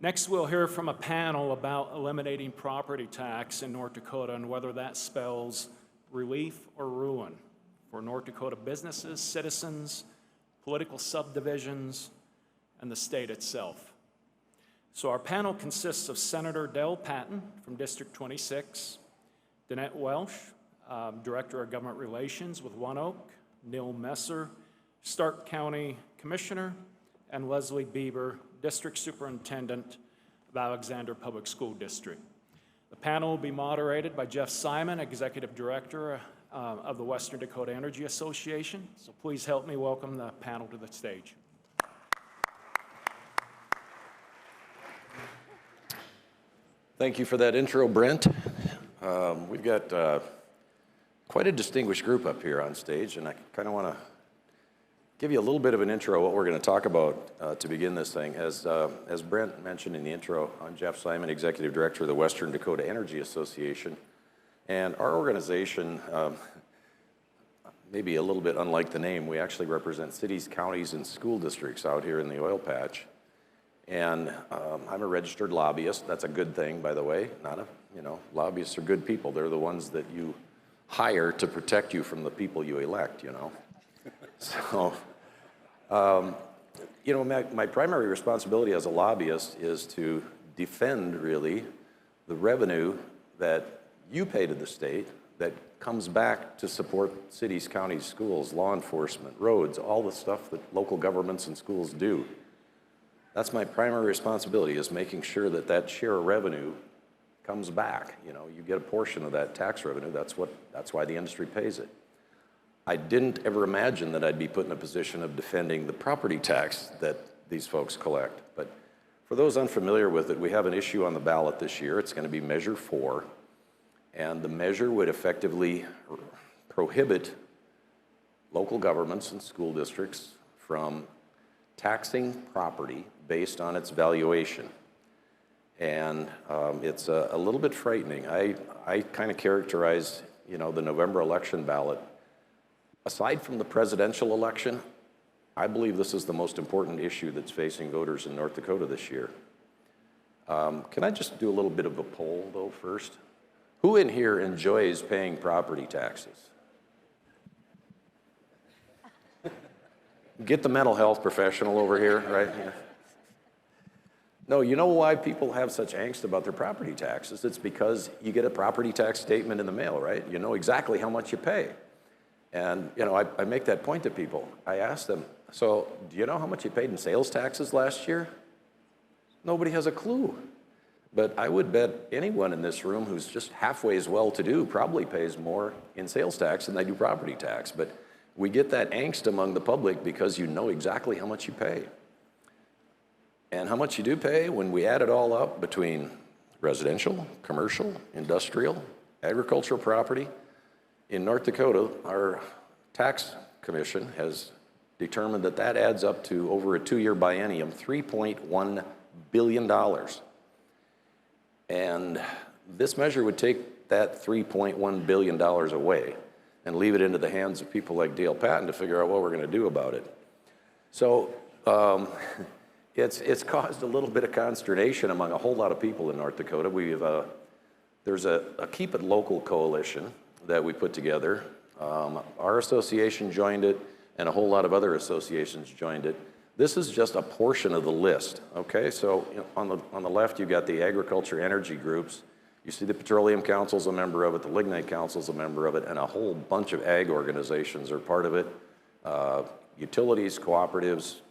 Next, we'll hear from a panel about eliminating property tax in North Dakota and whether that spells relief or ruin for North Dakota businesses, citizens, political subdivisions, and the state itself. So our panel consists of Senator Patten from District 26, Danette Welsh, Director of Government Relations with ONEOK, Neal, Stark County Commissioner, and Leslie Bieber, District Superintendent of Alexander Public School District. The panel will be moderated by Geoff Simon, Executive Director of the Western Dakota Energy Association. So please help me welcome the panel to the stage. Thank you for that intro, Brent. We've got quite a distinguished group up here on stage, and I kind of want to give you a little bit of an intro of what we're going to talk about to begin this thing. As Brent mentioned in the intro, I'm Geoff Simon, Executive Director of the Western Dakota Energy Association. And our organization, maybe a little bit unlike the name, we actually represent cities, counties, and school districts out here in the oil patch. And I'm a registered lobbyist. That's a good thing, by the way. Lobbyists are good people. They're the ones that you hire to protect you from the people you elect, So, my primary responsibility as a lobbyist is to defend, really, the revenue that you pay to the state that comes back to support cities, counties, schools, law enforcement, roads, all the stuff that local governments and schools do. That's my primary responsibility, is making sure that that share of revenue comes back. You get a portion of that tax revenue. That's why the industry pays it. I didn't ever imagine that I'd be put in a position of defending the property tax that these folks collect. But for those unfamiliar with it, we have an issue on the ballot this year. It's going to be Measure 4. And the measure would effectively prohibit local governments and school districts from taxing property based on its valuation. And it's a little bit frightening. I kind of characterize, the November election ballot. Aside from the presidential election, I believe this is the most important issue that's facing voters in North Dakota this year. Can I just do a little bit of a poll, though, first? Who in here enjoys paying property taxes? Get the mental health professional over here, right? Yeah. No, you know why people have such angst about their property taxes? It's because you get a property tax statement in the mail, right? You know exactly how much you pay. And, I make that point to people. I ask them, so do you know how much you paid in sales taxes last year? Nobody has a clue. But I would bet anyone in this room who's just halfway as well-to-do probably pays more in sales tax than they do property tax. But we get that angst among the public because you know exactly how much you pay. And how much you do pay, when we add it all up between residential, commercial, industrial, agricultural property, in North Dakota, our tax commission has determined that that adds up to, over a 2-year biennium, $3.1 billion. And this measure would take that $3.1 billion away and leave it into the hands of people like Dale Patten to figure out what we're going to do about it. So it's caused a little bit of consternation among a whole lot of people in North Dakota. There's a Keep It Local coalition that we put together. Our association joined it, and a whole lot of other associations joined it. This is just a portion of the list, okay? So on the left, you've got the agriculture energy groups. You see the Petroleum Council's a member of it, the Lignite Council's a member of it, and a whole bunch of ag organizations are part of it. Utilities, cooperatives,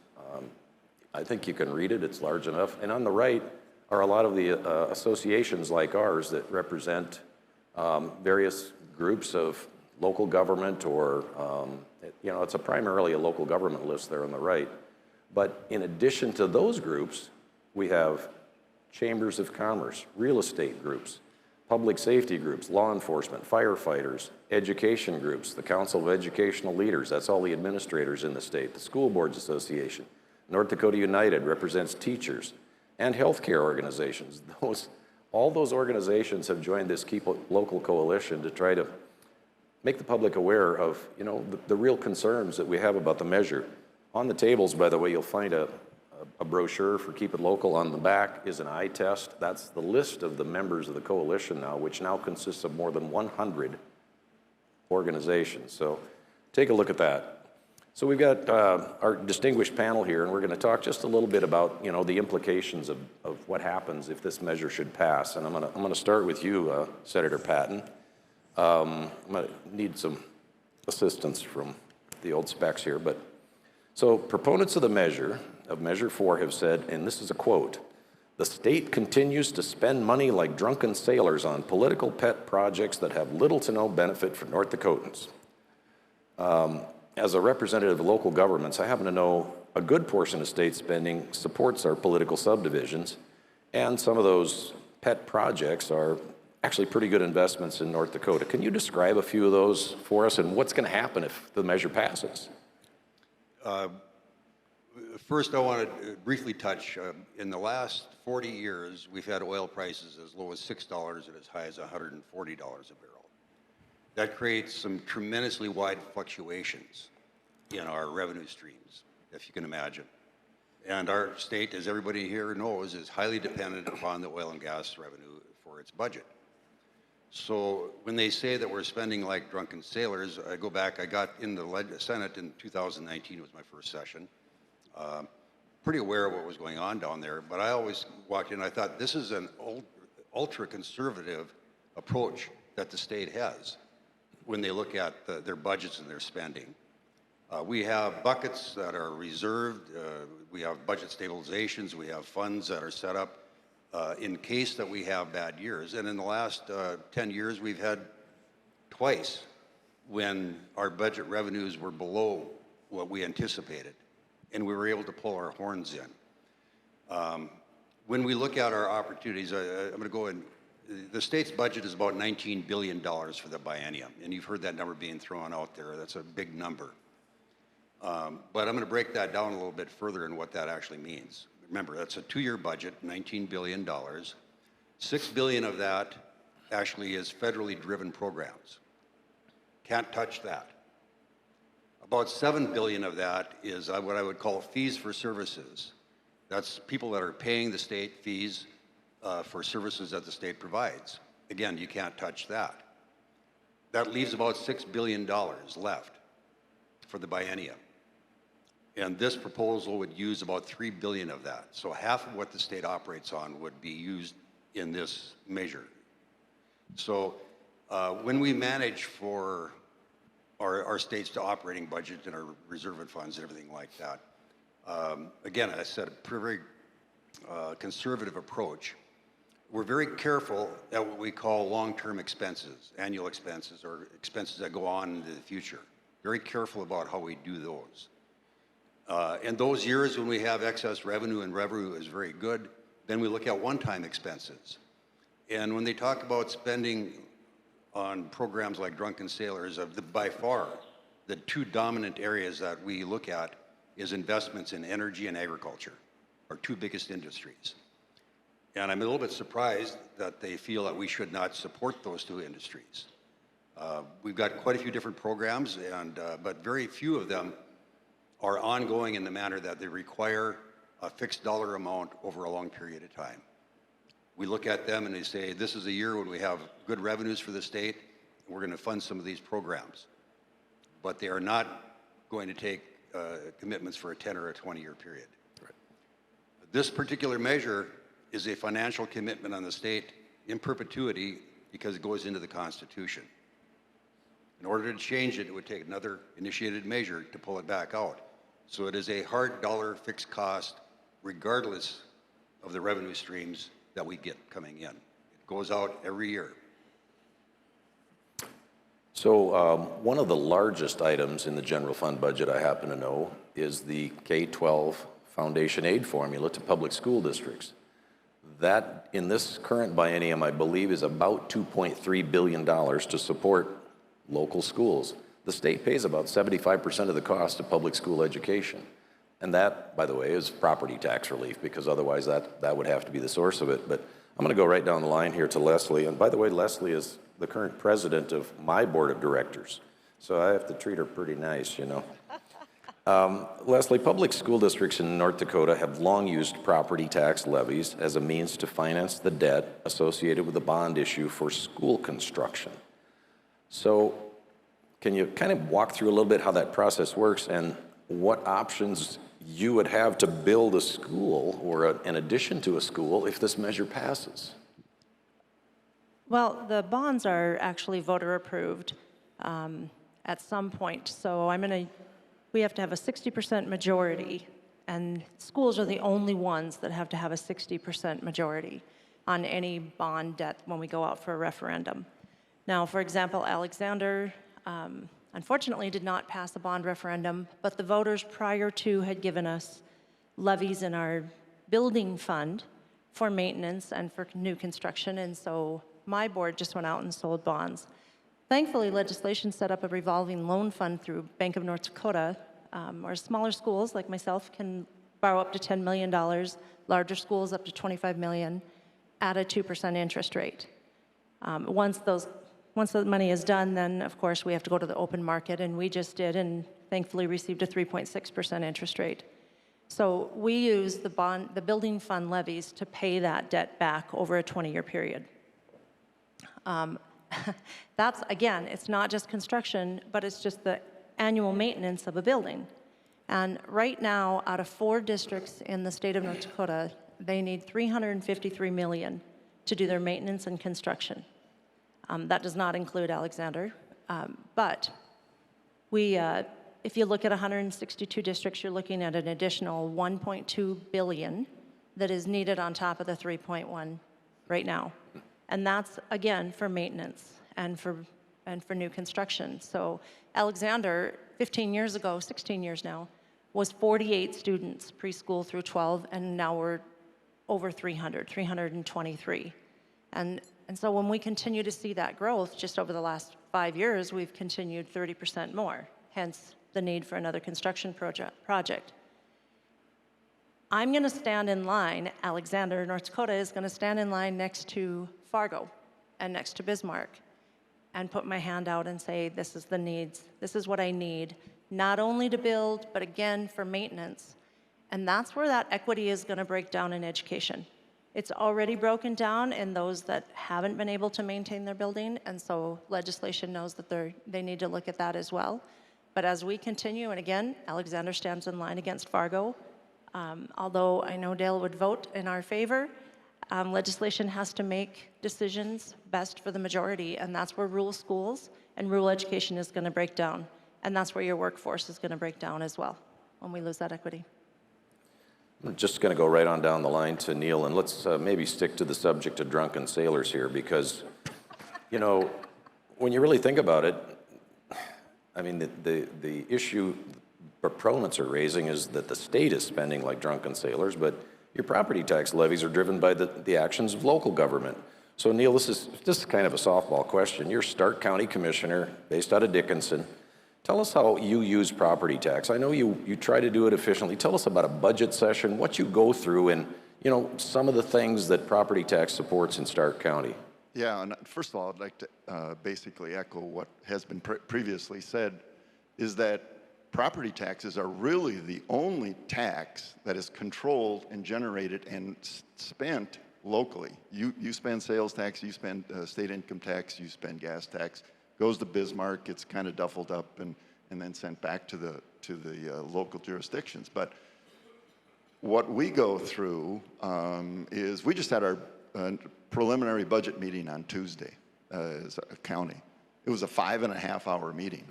I think you can read it, it's large enough. And on the right are a lot of the associations like ours that represent various groups of local government, or, it's primarily a local government list there on the right. But in addition to those groups, we have chambers of commerce, real estate groups, public safety groups, law enforcement, firefighters, education groups, the Council of Educational Leaders, that's all the administrators in the state, the School Boards Association. North Dakota United represents teachers and healthcare organizations. All those organizations have joined this Keep It Local coalition to try to make the public aware of, the real concerns that we have about the measure. On the tables, by the way, you'll find a a brochure for Keep It Local. On the back is an eye test. That's the list of the members of the coalition now, which now consists of more than 100 organizations. So take a look at that. So we've got our distinguished panel here, and we're going to talk just a little bit about, you know, the implications of what happens if this measure should pass. And I'm going to start with you, Senator Patten. I'm going to need some assistance from the old specs here, but so proponents of the measure, of Measure 4, have said, and this is a quote, "The state continues to spend money like drunken sailors on political pet projects that have little to no benefit for North Dakotans." As a representative of local governments, I happen to know a good portion of state spending supports our political subdivisions, and some of those pet projects are actually pretty good investments in North Dakota. Can you describe a few of those for us, and what's going to happen if the measure passes? First, I want to briefly touch, in the last 40 years, we've had oil prices as low as $6 and as high as $140 a barrel. That creates some tremendously wide fluctuations in our revenue streams, if you can imagine. And our state, as everybody here knows, is highly dependent upon the oil and gas revenue for its budget. So when they say that we're spending like drunken sailors, I go back, I got in the Senate in 2019, was my first session. Pretty aware of what was going on down there, but I always walked in and I thought, this is an ultra-conservative approach that the state has when they look at their budgets and their spending. We have buckets that are reserved, we have budget stabilizations, we have funds that are set up in case that we have bad years. And in the last 10 years, we've had twice when our budget revenues were below what we anticipated, and we were able to pull our horns in. When we look at our opportunities, I'm going to go in. The state's budget is about $19 billion for the biennium, and you've heard that number being thrown out there. That's a big number. But I'm going to break that down a little bit further in what that actually means. Remember, that's a two-year budget, $19 billion. $6 billion of that actually is federally driven programs. Can't touch that. About $7 billion of that is what I would call fees for services. That's people that are paying the state fees for services that the state provides. Again, you can't touch that. That leaves about $6 billion left for the biennium. And this proposal would use about $3 billion of that. So half of what the state operates on would be used in this measure. So when we manage for our state's operating budget and our reserve funds and everything like that, again, I said a very conservative approach. We're very careful at what we call long-term expenses, annual expenses, or expenses that go on into the future. Very careful about how we do those. And those years when we have excess revenue and revenue is very good, then we look at one-time expenses. And when they talk about spending on programs like Drunken Sailors, by far, the two dominant areas that we look at is investments in energy and agriculture, our two biggest industries. And I'm a little bit surprised that they feel that we should not support those two industries. We've got quite a few different programs, but very few of them are ongoing in the manner that they require a fixed dollar amount over a long period of time. We look at them and they say, this is a year when we have good revenues for the state, and we're going to fund some of these programs. But they are not going to take commitments for a 10 or a 20-year period. Right. This particular measure is a financial commitment on the state in perpetuity because it goes into the Constitution. In order to change it, it would take another initiated measure to pull it back out. So it is a hard dollar fixed cost regardless of the revenue streams that we get coming in. It goes out every year. So one of the largest items in the general fund budget, I happen to know, is the K-12 foundation aid formula to public school districts. That, in this current biennium, I believe, is about $2.3 billion to support local schools. The state pays about 75% of the cost of public school education. And that, by the way, is property tax relief, because otherwise that would have to be the source of it. But I'm going to go right down the line here to Leslie. And by the way, Leslie is the current president of my board of directors. So I have to treat her pretty nice, you know. Leslie, public school districts in North Dakota have long used property tax levies as a means to finance the debt associated with the bond issue for school construction. So can you kind of walk through a little bit how that process works and what options you would have to build a school or an addition to a school if this measure passes? Well, the bonds are actually voter approved at some point. So we have to have a 60% majority, and schools are the only ones that have to have a 60% majority on any bond debt when we go out for a referendum. Now, for example, Alexander unfortunately did not pass a bond referendum, but the voters prior to had given us levies in our building fund for maintenance and for new construction, and so my board just went out and sold bonds. Thankfully, legislation set up a revolving loan fund through Bank of North Dakota, where smaller schools like myself can borrow up to $10 million, larger schools up to $25 million, at a 2% interest rate. Once the money is done, then of course we have to go to the open market, and we just did, and thankfully received a 3.6% interest rate. So we use the building fund levies to pay that debt back over a 20-year period. That's, again, it's not just construction, but it's just the annual maintenance of a building. And right now, out of 4 districts in the state of North Dakota, they need $353 million to do their maintenance and construction. That does not include Alexander, but if you look at 162 districts, you're looking at an additional $1.2 billion that is needed on top of the 3.1 right now. And that's, again, for maintenance and for new construction. So Alexander, 15 years ago, 16 years now, was 48 students preschool through 12, and now we're over 323. And so when we continue to see that growth, just over the last 5 years, we've continued 30% more, hence the need for another construction project. I'm going to stand in line, Alexander, North Dakota, is going to stand in line next to Fargo and next to Bismarck and put my hand out and say, this is the needs, this is what I need, not only to build, but again, for maintenance. And that's where that equity is going to break down in education. It's already broken down in those that haven't been able to maintain their building, and so legislation knows that they need to look at that as well. But as we continue, and again, Alexander stands in line against Fargo, although I know Dale would vote in our favor, legislation has to make decisions best for the majority, and that's where rural schools and rural education is going to break down, and that's where your workforce is going to break down as well when we lose that equity. I'm just going to go right on down the line to Neal, and let's maybe stick to the subject of drunken sailors here, because, you know, when you really think about it, I mean, the issue proponents are raising is that the state is spending like drunken sailors, but your property tax levies are driven by the actions of local government. So, Neal, this is kind of a softball question. You're Stark County Commissioner based out of Dickinson. Tell us how you use property tax. I know you try to do it efficiently. Tell us about a budget session, what you go through, and, you know, some of the things that property tax supports in Stark County. Yeah, and first of all, I'd like to basically echo what has been previously said, is that property taxes are really the only tax that is controlled and generated and spent locally. You spend sales tax, you spend state income tax, you spend gas tax, goes to Bismarck, it's kind of duffled up and then sent back to the local jurisdictions. But what we go through is we just had our preliminary budget meeting on Tuesday as a county. It was a 5.5-hour meeting.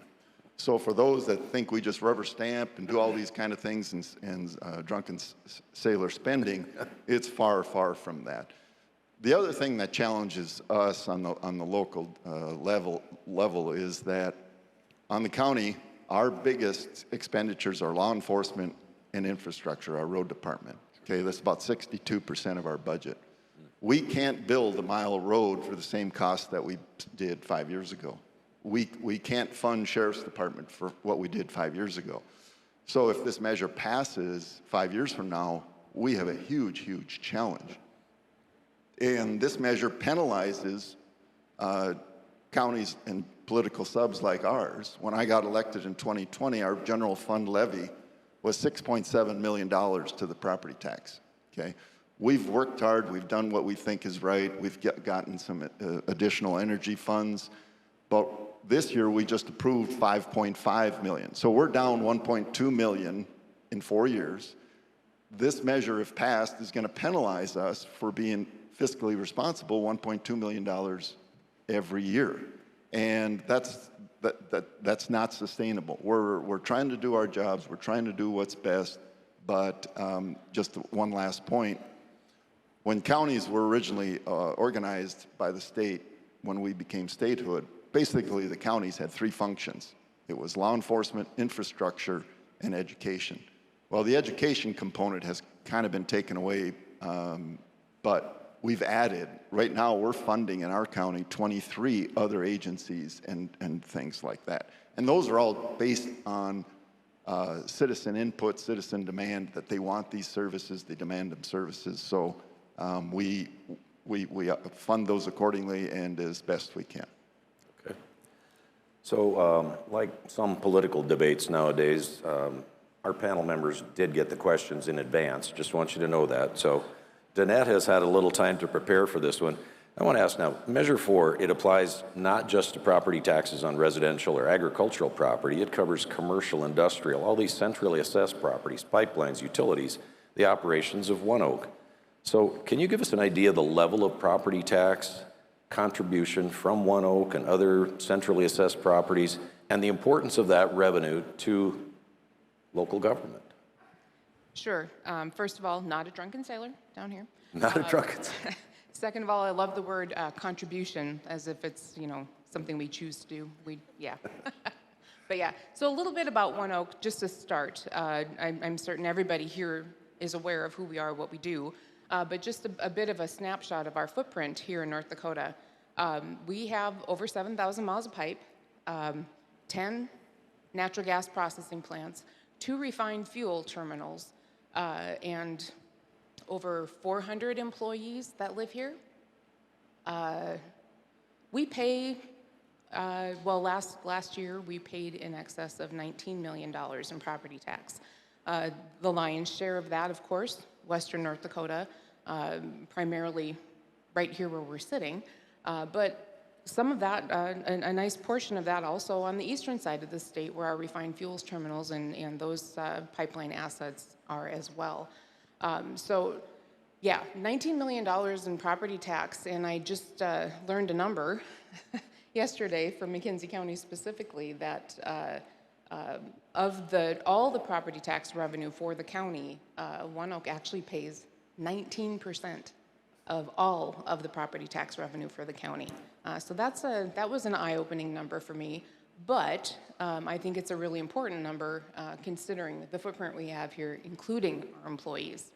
So for those that think we just rubber stamp and do all these kind of things and drunken sailor spending, it's far, far from that. The other thing that challenges us on the local level is that on the county, our biggest expenditures are law enforcement and infrastructure, our road department. Okay, that's about 62% of our budget. We can't build a mile of road for the same cost that we did 5 years ago. We can't fund Sheriff's Department for what we did 5 years ago. So if this measure passes 5 years from now, we have a huge, huge challenge. And this measure penalizes counties and political subs like ours. When I got elected in 2020, our general fund levy was $6.7 million to the property tax, okay? We've worked hard, we've done what we think is right, we've gotten some additional energy funds, but this year we just approved 5.5 million. So we're down 1.2 million in 4 years. This measure, if passed, is going to penalize us for being fiscally responsible $1.2 million every year. And that's not sustainable. We're trying to do our jobs, we're trying to do what's best, but just one last point. When counties were originally organized by the state, when we became statehood, basically the counties had 3 functions. It was law enforcement, infrastructure, and education. Well, the education component has kind of been taken away, but we've added, right now we're funding in our county 23 other agencies and things like that. And those are all based on citizen input, citizen demand, that they want these services, they demand them services. So we fund those accordingly and as best we can. Okay. So like some political debates nowadays, our panel members did get the questions in advance. Just want you to know that. So Danette has had a little time to prepare for this one. I want to ask now, Measure 4, it applies not just to property taxes on residential or agricultural property. It covers commercial, industrial, all these centrally assessed properties, pipelines, utilities, the operations of ONEOK. So can you give us an idea of the level of property tax contribution from ONEOK and other centrally assessed properties and the importance of that revenue to local government? Sure. First of all, not a drunken sailor down here. Not a drunken sailor. Second of all, I love the word contribution, as if it's, something we choose to do. Yeah. But yeah, so a little bit about ONEOK, just to start. I'm certain everybody here is aware of who we are, what we do, but just a bit of a snapshot of our footprint here in North Dakota. We have over 7,000 miles of pipe, 10 natural gas processing plants, 2 refined fuel terminals, and over 400 employees that live here. We pay, last year we paid in excess of $19 million in property tax. The lion's share of that, of course, Western North Dakota, primarily right here where we're sitting, but some of that, a nice portion of that also on the eastern side of the state where our refined fuels terminals and those pipeline assets are as well. So yeah, $19 million in property tax, and I just learned a number yesterday from McKenzie County specifically that of all the property tax revenue for the county, ONEOK actually pays 19% of all of the property tax revenue for the county. So that was an eye-opening number for me, but I think it's a really important number considering the footprint we have here, including our employees.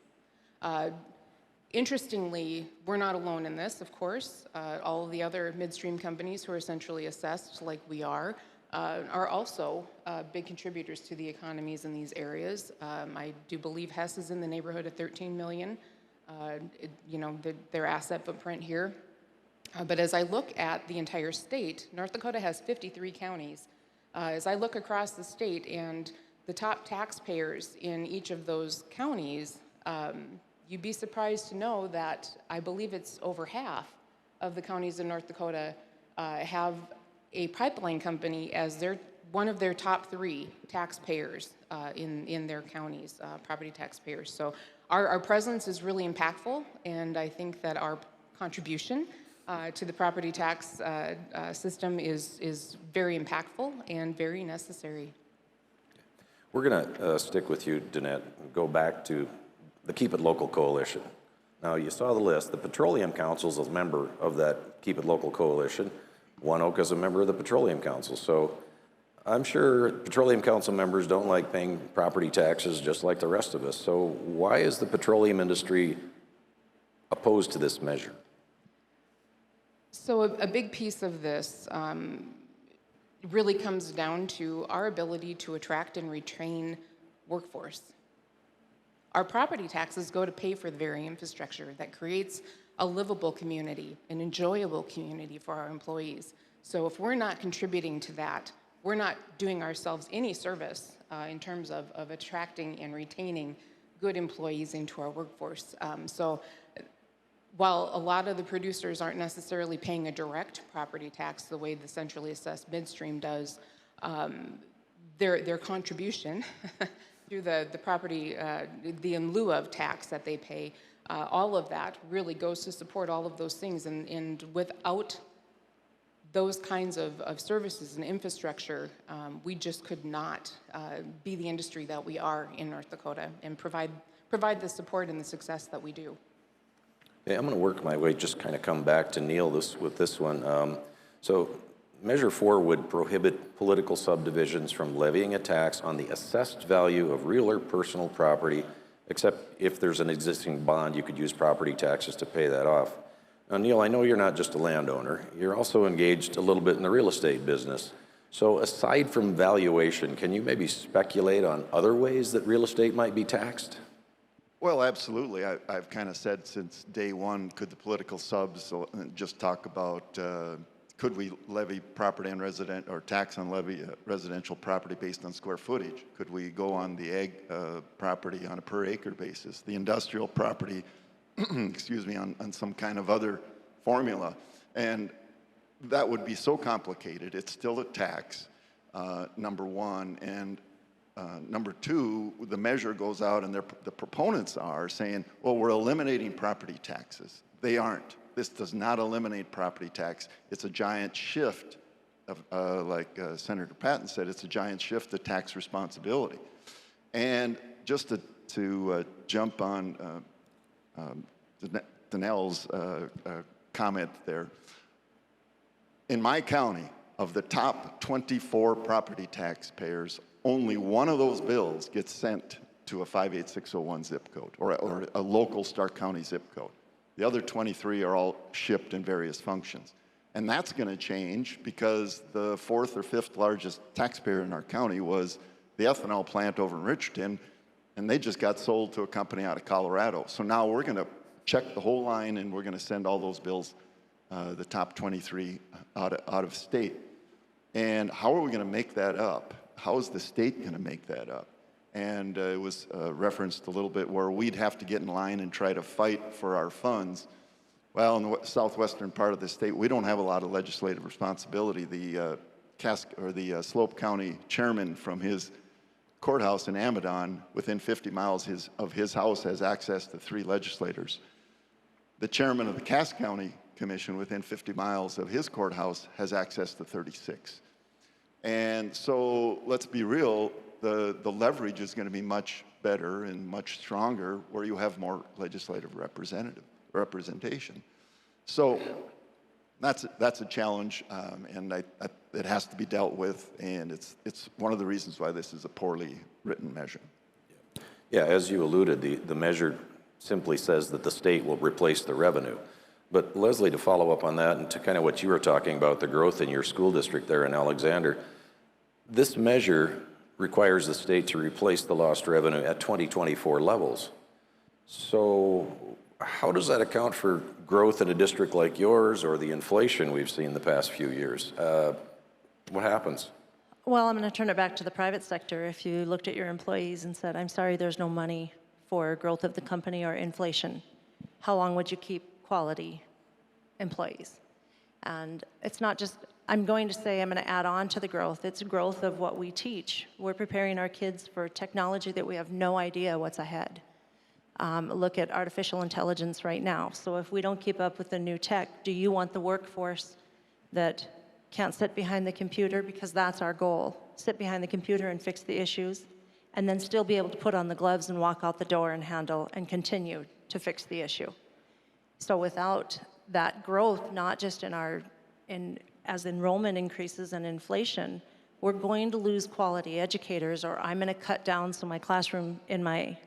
Interestingly, we're not alone in this, of course. All of the other midstream companies who are centrally assessed, like we are also big contributors to the economies in these areas. I do believe Hess is in the neighborhood of 13 million. Their asset footprint here. But as I look at the entire state, North Dakota has 53 counties. As I look across the state and the top taxpayers in each of those counties, you'd be surprised to know that I believe it's over half of the counties in North Dakota have a pipeline company as one of their top 3 taxpayers in their counties, property taxpayers. So our presence is really impactful, and I think that our contribution to the property tax system is very impactful and very necessary. We're going to stick with you, Danette, and go back to the Keep It Local Coalition. Now, you saw the list. The Petroleum Council is a member of that Keep It Local Coalition. ONEOK is a member of the Petroleum Council. So I'm sure Petroleum Council members don't like paying property taxes just like the rest of us. So why is the petroleum industry opposed to this measure? So a big piece of this really comes down to our ability to attract and retain workforce. Our property taxes go to pay for the very infrastructure that creates a livable community, an enjoyable community for our employees. So if we're not contributing to that, we're not doing ourselves any service in terms of attracting and retaining good employees into our workforce. So while a lot of the producers aren't necessarily paying a direct property tax the way the centrally assessed midstream does, their contribution through the property, the in lieu of tax that they pay, all of that really goes to support all of those things. And without those kinds of services and infrastructure, we just could not be the industry that we are in North Dakota and provide the support and the success that we do. Yeah, I'm going to work my way, just kind of come back to Neal with this one. So Measure 4 would prohibit political subdivisions from levying a tax on the assessed value of real or personal property, except if there's an existing bond, you could use property taxes to pay that off. Now, Neal, I know you're not just a landowner. You're also engaged a little bit in the real estate business. So aside from valuation, can you maybe speculate on other ways that real estate might be taxed? Well, absolutely. I've kind of said since day one, could the political subs just talk about could we levy property on resident or tax on residential property based on square footage? Could we go on the ag property on a per acre basis? The industrial property, excuse me, on some kind of other formula? And that would be so complicated. It's still a tax, number one. And number two, the measure goes out and the proponents are saying, well, we're eliminating property taxes. They aren't. This does not eliminate property tax. It's a giant shift, like Senator Patten said, it's a giant shift to tax responsibility. And just to jump on Danelle's comment there, in my county, of the top 24 property taxpayers, only one of those bills gets sent to a 58601 zip code or a local Stark County zip code. The other 23 are all shipped in various functions. And that's going to change because the fourth or fifth largest taxpayer in our county was the ethanol plant over in Richardson, and they just got sold to a company out of Colorado. So now we're going to check the whole line and we're going to send all those bills, the top 23, out of state. And how are we going to make that up? How is the state going to make that up? And it was referenced a little bit where we'd have to get in line and try to fight for our funds. Well, in the southwestern part of the state, we don't have a lot of legislative responsibility. The Slope County chairman from his courthouse in Amadon, within 50 miles of his house, has access to 3 legislators. The chairman of the Cass County Commission, within 50 miles of his courthouse, has access to 36. And so let's be real, the leverage is going to be much better and much stronger where you have more legislative representation. So that's a challenge, and it has to be dealt with, and it's one of the reasons why this is a poorly written measure. Yeah, as you alluded, the measure simply says that the state will replace the revenue. But Leslie, to follow up on that and to kind of what you were talking about, the growth in your school district there in Alexander, this measure requires the state to replace the lost revenue at 2024 levels. So how does that account for growth in a district like yours or the inflation we've seen the past few years? What happens? Well, I'm going to turn it back to the private sector. If you looked at your employees and said, I'm sorry, there's no money for growth of the company or inflation, how long would you keep quality employees? And it's not just, I'm going to add on to the growth. It's growth of what we teach. We're preparing our kids for technology that we have no idea what's ahead. Look at artificial intelligence right now. So if we don't keep up with the new tech, do you want the workforce that can't sit behind the computer? Because that's our goal. Sit behind the computer and fix the issues, and then still be able to put on the gloves and walk out the door and handle and continue to fix the issue. So without that growth, not just as enrollment increases and inflation, we're going to lose quality educators, or I'm going to cut down so my classroom in my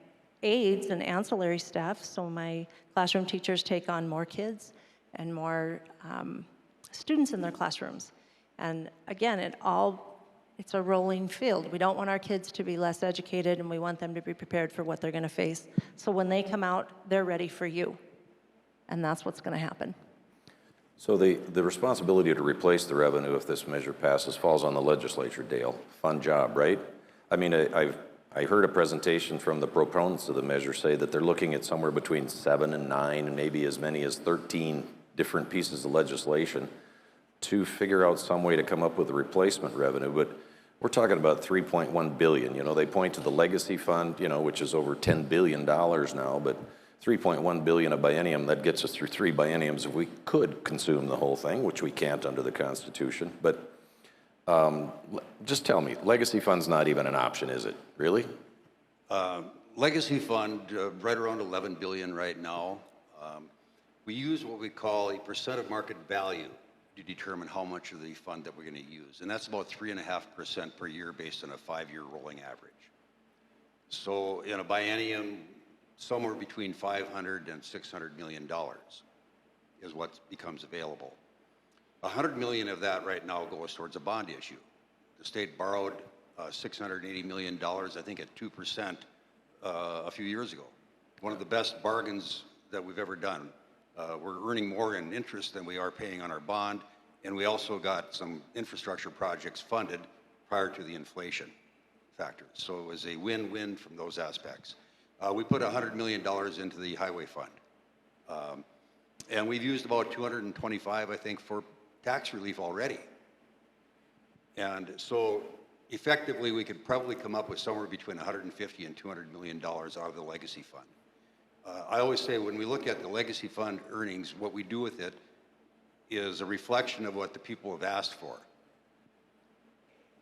aides and ancillary staff, so my classroom teachers take on more kids and more students in their classrooms. And again, it's a rolling field. We don't want our kids to be less educated, and we want them to be prepared for what they're going to face. So when they come out, they're ready for you. And that's what's going to happen. So the responsibility to replace the revenue if this measure passes falls on the legislature, Dale. Fun job, right? I mean, I heard a presentation from the proponents of the measure say that they're looking at somewhere between 7 and 9 and maybe as many as 13 different pieces of legislation to figure out some way to come up with a replacement revenue. But we're talking about $3.1 billion. You know, they point to the legacy fund, you know, which is over $10 billion now, but $3.1 billion a biennium, that gets us through 3 bienniums if we could consume the whole thing, which we can't under the Constitution. But just tell me, legacy fund's not even an option, is it? Really? Legacy fund, right around 11 billion right now. We use what we call a percent of market value to determine how much of the fund that we're going to use. And that's about 3.5% per year based on a 5-year rolling average. So in a biennium, somewhere between $500 and $600 million is what becomes available. 100 million of that right now goes towards a bond issue. The state borrowed $680 million, I think at 2% a few years ago. One of the best bargains that we've ever done. We're earning more in interest than we are paying on our bond, and we also got some infrastructure projects funded prior to the inflation factor. So it was a win-win from those aspects. We put $100 million into the highway fund. And we've used about 225, I think, for tax relief already. And so effectively, we could probably come up with somewhere between 150 and $200 million out of the legacy fund. I always say when we look at the legacy fund earnings, what we do with it is a reflection of what the people have asked for.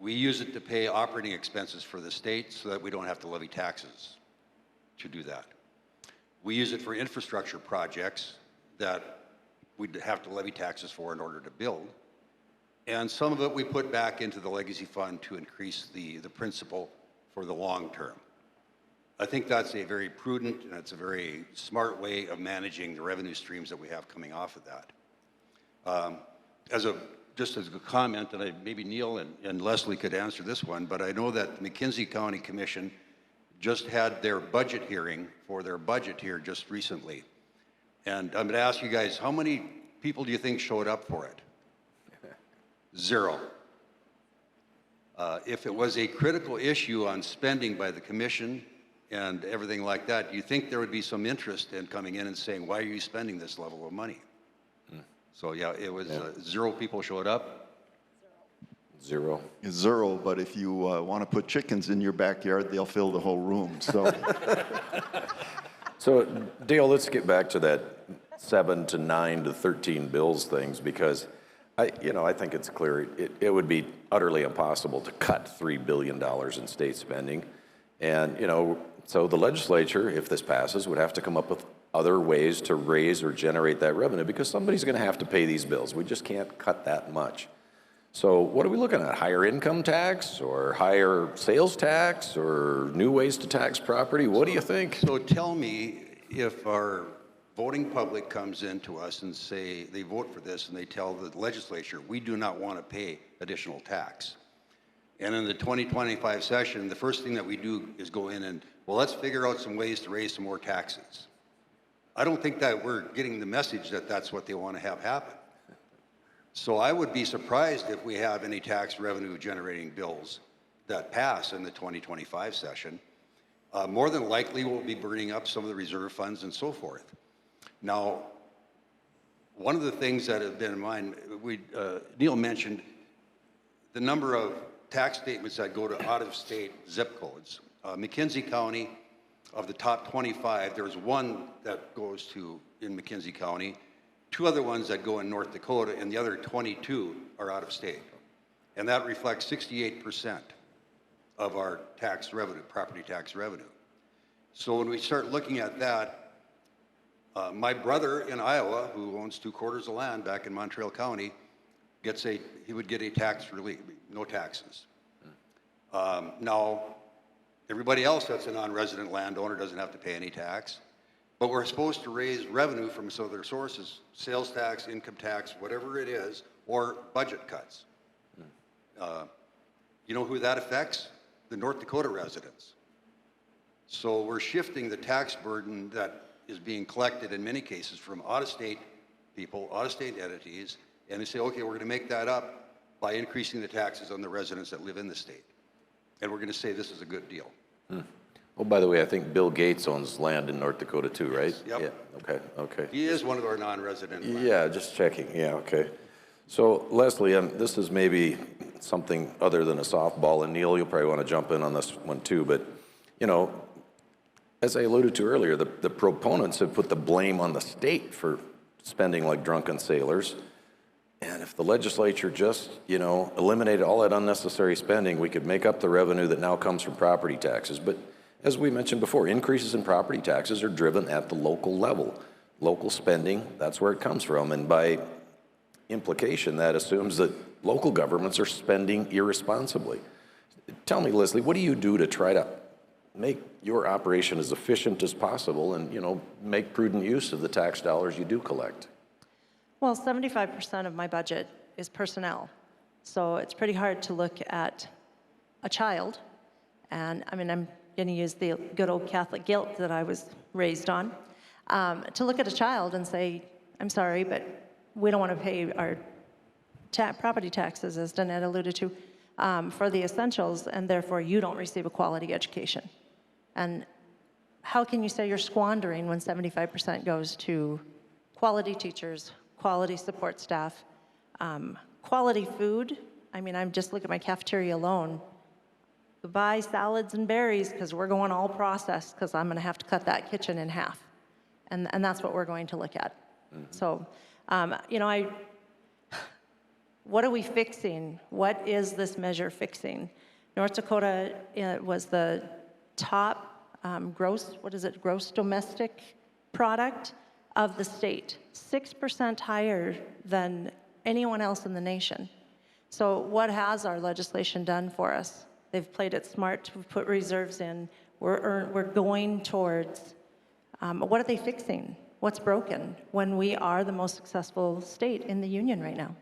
We use it to pay operating expenses for the state so that we don't have to levy taxes to do that. We use it for infrastructure projects that we'd have to levy taxes for in order to build. And some of it we put back into the legacy fund to increase the principal for the long term. I think that's a very prudent and it's a very smart way of managing the revenue streams that we have coming off of that. Just as a comment, and maybe Neal and Leslie could answer this one, but I know that the McKinsey County Commission just had their budget hearing for their budget here just recently. And I'm going to ask you guys, how many people do you think showed up for it? 0. If it was a critical issue on spending by the commission and everything like that, do you think there would be some interest in coming in and saying, why are you spending this level of money? So yeah, it was 0 people showed up. 0. It's 0, but if you want to put chickens in your backyard, they'll fill the whole room. So, So Dale, let's get back to that 7 to 9 to 13 bills things, because I think it's clear it would be utterly impossible to cut $3 billion in state spending. And, so the legislature, if this passes, would have to come up with other ways to raise or generate that revenue because somebody's going to have to pay these bills. We just can't cut that much. So what are we looking at? Higher income tax or higher sales tax or new ways to tax property? What do you think? So tell me, if our voting public comes into us and say they vote for this and they tell the legislature, we do not want to pay additional tax. And in the 2025 session, the first thing that we do is go in and, well, let's figure out some ways to raise some more taxes. I don't think that we're getting the message that that's what they want to have happen. So I would be surprised if we have any tax revenue generating bills that pass in the 2025 session. More than likely, we'll be burning up some of the reserve funds and so forth. Now, one of the things that have been in mind, Neal mentioned the number of tax statements that go to out-of-state zip codes. McKinsey County, of the top 25, there's 1 that goes to in McKinsey County, 2 other ones that go in North Dakota, and the other 22 are out of state. And that reflects 68% of our tax revenue, property tax revenue. So when we start looking at that, my brother in Iowa, who owns 2/4 of land back in Montreal County, he would get a tax relief, no taxes. Now, everybody else that's a non-resident landowner doesn't have to pay any tax, but we're supposed to raise revenue from some other sources, sales tax, income tax, whatever it is, or budget cuts. You know who that affects? The North Dakota residents. So we're shifting the tax burden that is being collected in many cases from out of state people, out-of-state entities, and they say, okay, we're going to make that up by increasing the taxes on the residents that live in the state. And we're going to say this is a good deal. Oh, by the way, I think Bill Gates owns land in North Dakota too, right? Yep. Yeah, okay. He is one of our non-resident. Yeah, just checking, yeah, okay. So Leslie, this is maybe something other than a softball, and Neal, you'll probably want to jump in on this one too, but, you know, as I alluded to earlier, the proponents have put the blame on the state for spending like drunken sailors. And if the legislature just, you know, eliminated all that unnecessary spending, we could make up the revenue that now comes from property taxes. But as we mentioned before, increases in property taxes are driven at the local level. Local spending, that's where it comes from. And by implication, that assumes that local governments are spending irresponsibly. Tell me, Leslie, what do you do to try to make your operation as efficient as possible and, you know, make prudent use of the tax dollars you do collect? Well, 75% of my budget is personnel. So it's pretty hard to look at a child, and I mean, I'm going to use the good old Catholic guilt that I was raised on, to look at a child and say, I'm sorry, but we don't want to pay our property taxes, as Danette alluded to, for the essentials, and therefore you don't receive a quality education. And how can you say you're squandering when 75% goes to quality teachers, quality support staff, quality food? I mean, I'm just looking at my cafeteria alone. Buy salads and berries because we're going all processed because I'm going to have to cut that kitchen in half. And that's what we're going to look at. So, you know, what are we fixing? What is this measure fixing? North Dakota was the top gross domestic product of the state, 6% higher than anyone else in the nation. So what has our legislation done for us? They've played it smart. We've put reserves in. We're going towards, what are they fixing? What's broken when we are the most successful state in the union right now?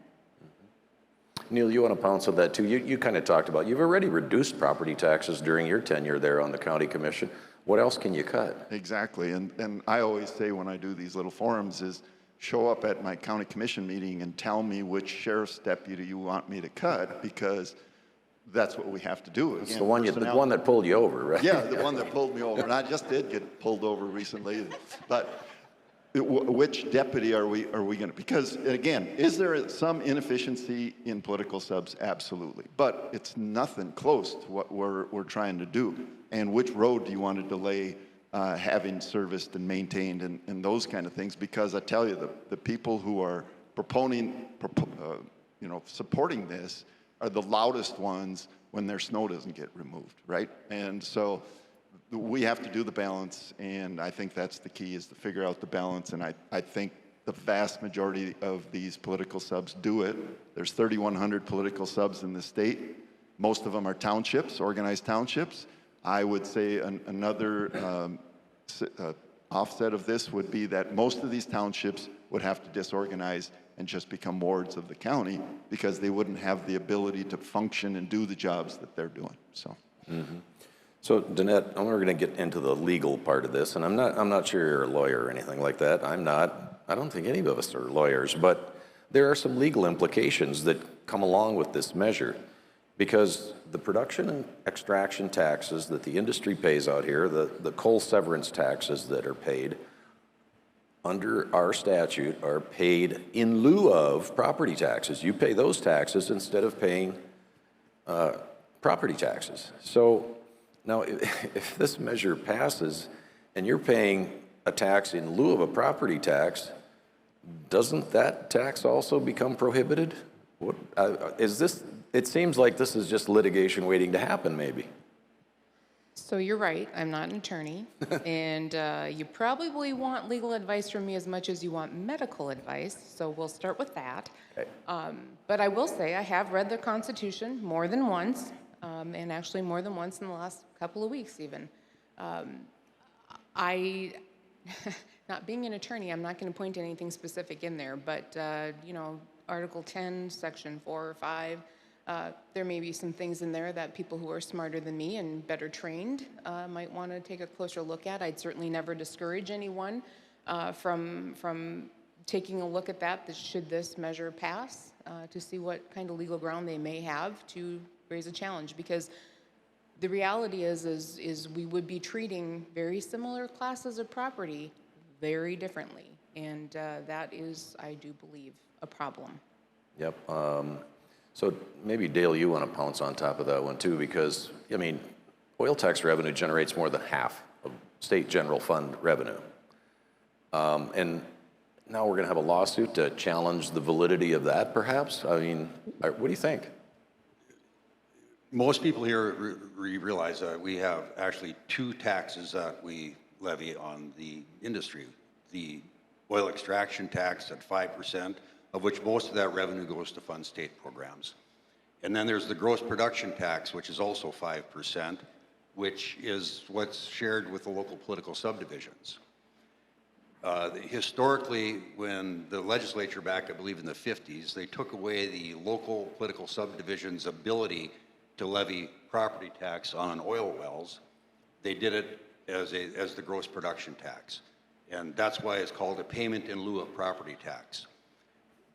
Neal, you want to pounce on that too? You kind of talked about, you've already reduced property taxes during your tenure there on the county commission. What else can you cut? Exactly, and I always say when I do these little forums is show up at my county commission meeting and tell me which sheriff's deputy you want me to cut, because that's what we have to do. It's the one that pulled you over, right? Yeah, the one that pulled me over, and I just did get pulled over recently. But which deputy are we going to? Because again, is there some inefficiency in political subs? Absolutely, but it's nothing close to what we're trying to do. And which road do you want to delay having serviced and maintained and those kind of things? Because I tell you, the people who are supporting this are the loudest ones when their snow doesn't get removed, right? And so we have to do the balance, and I think that's the key, is to figure out the balance, and I think the vast majority of these political subs do it. There's 3,100 political subs in the state. Most of them are townships, organized townships. I would say another offset of this would be that most of these townships would have to disorganize and just become wards of the county, because they wouldn't have the ability to function and do the jobs that they're doing. So, So Danette, we're going to get into the legal part of this, and I'm not sure you're a lawyer or anything like that. I'm not. I don't think any of us are lawyers, but there are some legal implications that come along with this measure, because the production and extraction taxes that the industry pays out here, the coal severance taxes that are paid under our statute are paid in lieu of property taxes. You pay those taxes instead of paying property taxes. So now, if this measure passes and you're paying a tax in lieu of a property tax, doesn't that tax also become prohibited? What is this? It seems like this is just litigation waiting to happen, maybe. So you're right, I'm not an attorney, and you probably want legal advice from me as much as you want medical advice, so we'll start with that. Okay. But I will say I have read the Constitution more than once, and actually more than once in the last couple of weeks even. Not being an attorney, I'm not going to point to anything specific in there, but Article 10, Section 4 or 5, there may be some things in there that people who are smarter than me and better trained might want to take a closer look at. I'd certainly never discourage anyone from taking a look at that should this measure pass, to see what kind of legal ground they may have to raise a challenge. Because the reality is we would be treating very similar classes of property very differently. And that is, I do believe, a problem. Yep. So maybe, Dale, you want to pounce on top of that one too, because, I mean, oil tax revenue generates more than half of state general fund revenue. And now we're going to have a lawsuit to challenge the validity of that, perhaps? I mean, what do you think? Most people here realize that we have actually two taxes that we levy on the industry. The oil extraction tax at 5%, of which most of that revenue goes to fund state programs. And then there's the gross production tax, which is also 5%, which is what's shared with the local political subdivisions. Historically, when the legislature back, I believe in the 50s, they took away the local political subdivisions' ability to levy property tax on oil wells. They did it as the gross production tax. And that's why it's called a payment in lieu of property tax.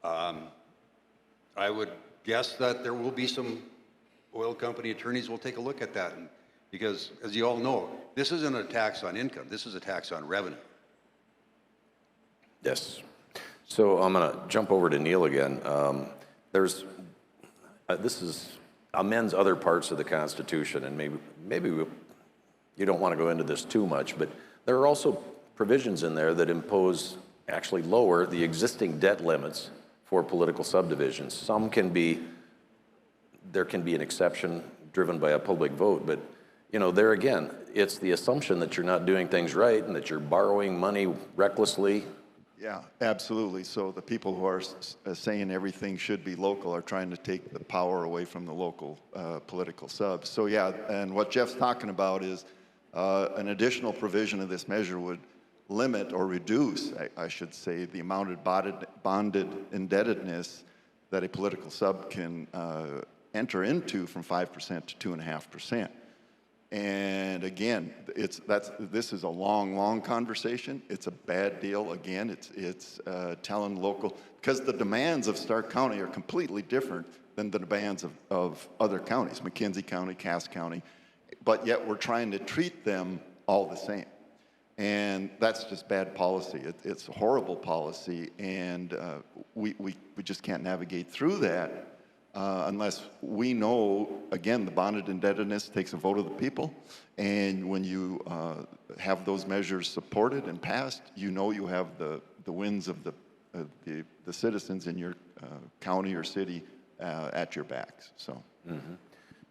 I would guess that there will be some oil company attorneys will take a look at that, because as you all know, this isn't a tax on income, this is a tax on revenue. Yes. So I'm going to jump over to Neal again. This amends other parts of the Constitution, and maybe you don't want to go into this too much, but there are also provisions in there that actually lower the existing debt limits for political subdivisions. There can be an exception driven by a public vote, but there again, it's the assumption that you're not doing things right and that you're borrowing money recklessly. Yeah, absolutely. So the people who are saying everything should be local are trying to take the power away from the local political subs. So yeah, and what Geoff's talking about is an additional provision of this measure would limit or reduce, I should say, the amount of bonded indebtedness that a political sub can enter into from 5% to 2.5%. And again, this is a long conversation. It's a bad deal. Again, it's telling local, because the demands of Stark County are completely different than the demands of other counties, McKenzie County, Cass County, but yet we're trying to treat them all the same. And that's just bad policy. It's a horrible policy, and we just can't navigate through that unless we know, again, the bonded indebtedness takes a vote of the people, and when you have those measures supported and passed, you have the wins of the citizens in your county or city at your backs. So,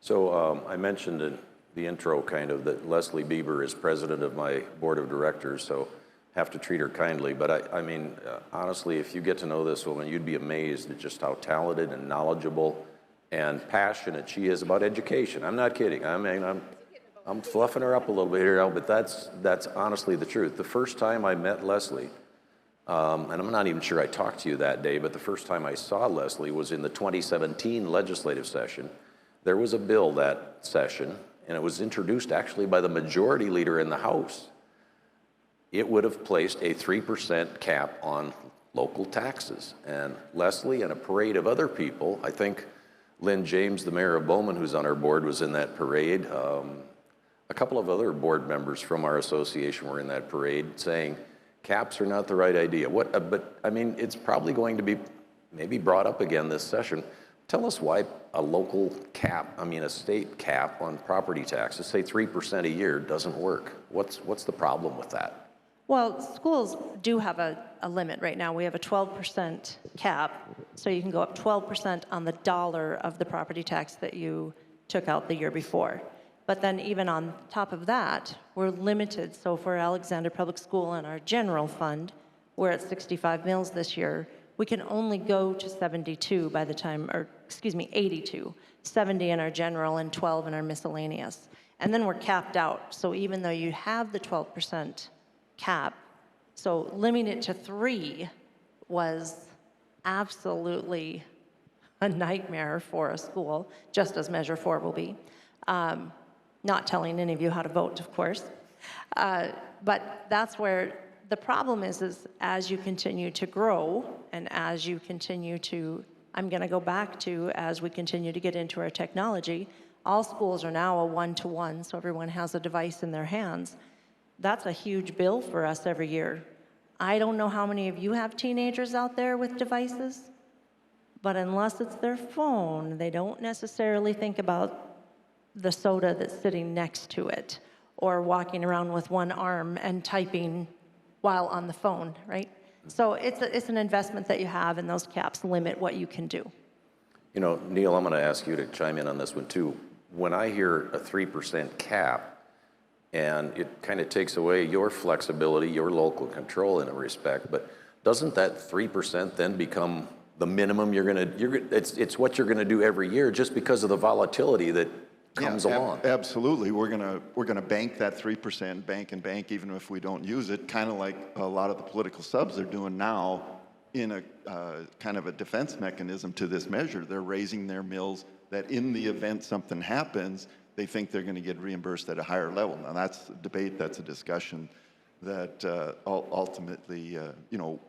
So I mentioned in the intro kind of that Leslie Bieber is president of my board of directors, so have to treat her kindly. But I mean, honestly, if you get to know this woman, you'd be amazed at just how talented and knowledgeable and passionate she is about education. I'm not kidding. I mean, I'm fluffing her up a little bit here now, but that's honestly the truth. The first time I met Leslie, and I'm not even sure I talked to you that day, but the first time I saw Leslie was in the 2017 legislative session. There was a bill that session, and it was introduced actually by the majority leader in the House. It would have placed a 3% cap on local taxes. And Leslie and a parade of other people, I think Lynn James, the mayor of Bowman, who's on our board, was in that parade. A couple of other board members from our association were in that parade saying, caps are not the right idea. But I mean, it's probably going to be maybe brought up again this session. Tell us why a local cap, a state cap on property taxes, say 3% a year, doesn't work. What's the problem with that? Well, schools do have a limit right now. We have a 12% cap, so you can go up 12% on the dollar of the property tax that you took out the year before. But then even on top of that, we're limited. So for Alexander Public School and our general fund, we're at 65 mills this year. We can only go to 72 by the time, 82, 70 in our general and 12 in our miscellaneous. And then we're capped out. So even though you have the 12% cap, so limiting it to 3 was absolutely a nightmare for a school, just as Measure 4 will be. Not telling any of you how to vote, of course. But that's where the problem is as you continue to grow and as you continue to, I'm going to go back to as we continue to get into our technology, all schools are now a one-to-one, so everyone has a device in their hands. That's a huge bill for us every year. I don't know how many of you have teenagers out there with devices, but unless it's their phone, they don't necessarily think about the soda that's sitting next to it or walking around with one arm and typing while on the phone, right? So it's an investment that you have, and those caps limit what you can do. You know, Neal, I'm going to ask you to chime in on this one too. When I hear a 3% cap, and it kind of takes away your flexibility, your local control in a respect, but doesn't that 3% then become the minimum it's what you're going to do every year just because of the volatility that comes along? Absolutely. We're gonna bank that 3%, bank, even if we don't use it, kind of like a lot of the political subs are doing now in a kind of a defense mechanism to this measure. They're raising their mills that in the event something happens, they think they're going to get reimbursed at a higher level. Now that's a debate, that's a discussion that ultimately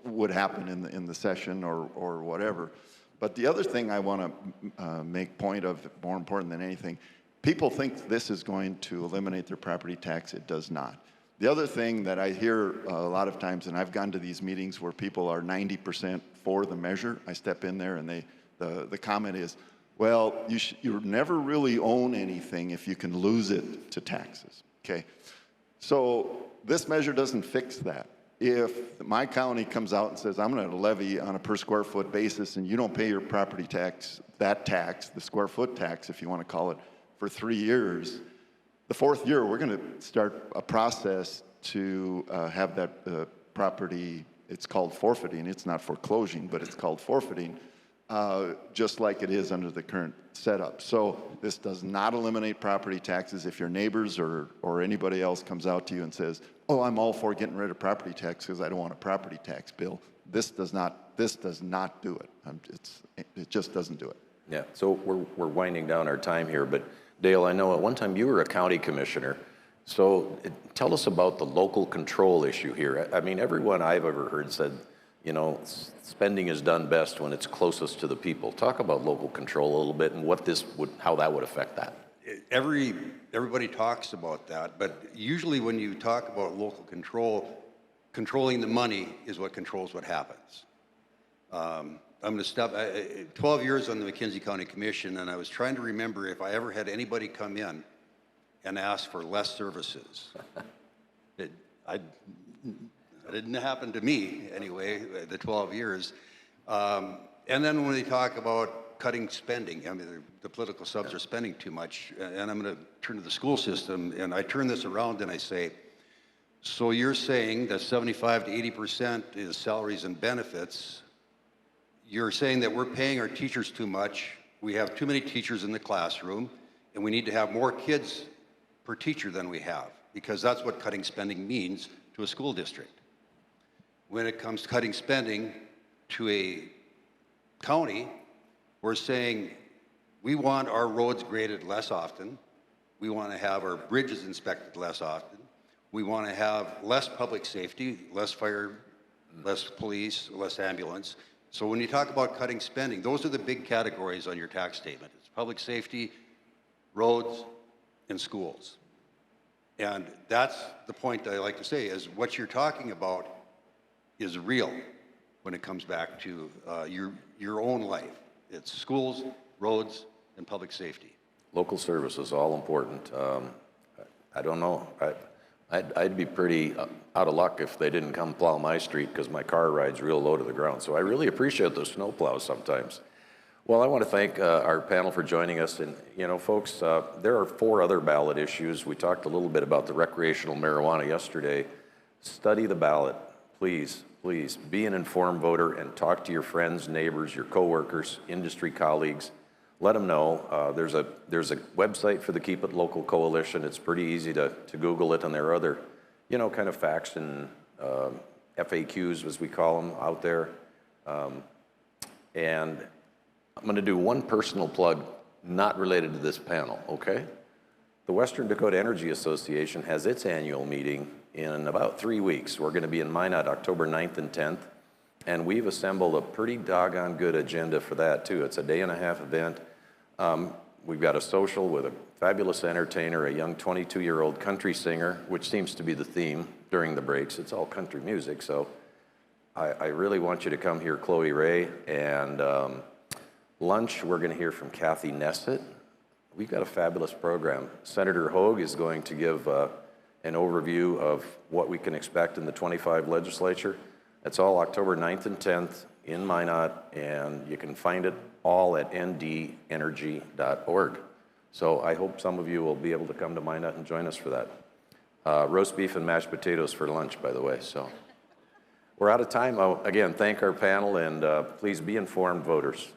would happen in the session or whatever. But the other thing I want to make point of, more important than anything, people think this is going to eliminate their property tax. It does not. The other thing that I hear a lot of times, and I've gone to these meetings where people are 90% for the measure, I step in there and the comment is, well, you never really own anything if you can lose it to taxes, okay? So this measure doesn't fix that. If my county comes out and says, I'm going to levy on a per square foot basis and you don't pay your property tax, that tax, the square foot tax, if you want to call it, for 3 years, the 4th year, we're going to start a process to have that property, it's called forfeiting. It's not foreclosing, but it's called forfeiting, just like it is under the current setup. So this does not eliminate property taxes. If your neighbors or anybody else comes out to you and says, oh, I'm all for getting rid of property tax because I don't want a property tax bill, this does not do it. It just doesn't do it. Yeah, so we're winding down our time here, but Dale, I know at one time you were a county commissioner, so tell us about the local control issue here. I mean, everyone I've ever heard said, you know, spending is done best when it's closest to the people. Talk about local control a little bit and how that would affect that. Everybody talks about that, but usually when you talk about local control, controlling the money is what controls what happens. I'm going to stop. 12 years on the McKenzie County Commission, and I was trying to remember if I ever had anybody come in and ask for less services. It didn't happen to me anyway, the 12 years. And then when they talk about cutting spending, I mean, the political subs are spending too much, and I'm going to turn to the school system, and I turn this around and I say, so you're saying that 75 to 80% is salaries and benefits. You're saying that we're paying our teachers too much, we have too many teachers in the classroom, and we need to have more kids per teacher than we have, because that's what cutting spending means to a school district. When it comes to cutting spending to a county, we're saying we want our roads graded less often, we want to have our bridges inspected less often, we want to have less public safety, less fire, less police, less ambulance. So when you talk about cutting spending, those are the big categories on your tax statement. It's public safety, roads, and schools. And that's the point that I like to say is what you're talking about is real when it comes back to your own life. It's schools, roads, and public safety. Local service is all important. I don't know. I'd be pretty out of luck if they didn't come plow my street because my car rides real low to the ground. So I really appreciate those snow plows sometimes. Well, I want to thank our panel for joining us. And, you know, folks, there are 4 other ballot issues. We talked a little bit about the recreational marijuana yesterday. Study the ballot. Please, please be an informed voter and talk to your friends, neighbors, your coworkers, industry colleagues. Let them know. There's a website for the Keep It Local Coalition. It's pretty easy to Google it, and there are other, you know, kind of facts and FAQs, as we call them, out there. And I'm going to do one personal plug, not related to this panel, okay? The Western Dakota Energy Association has its annual meeting in about 3 weeks. We're going to be in Minot October 9th and 10th, and we've assembled a pretty doggone good agenda for that too. It's a day-and-a-half event. We've got a social with a fabulous entertainer, a young 22-year-old country singer, which seems to be the theme during the breaks. It's all country music, so I really want you to come hear Chloe Ray. And lunch, we're going to hear from Kathy Nessett. We've got a fabulous program. Senator Hogue is going to give an overview of what we can expect in the 25 legislature. It's all October 9th and 10th in Minot, and you can find it all at ndenergy.org. So I hope some of you will be able to come to Minot and join us for that. Roast beef and mashed potatoes for lunch, by the way. So we're out of time. I'll, again, thank our panel, and please be informed, voters.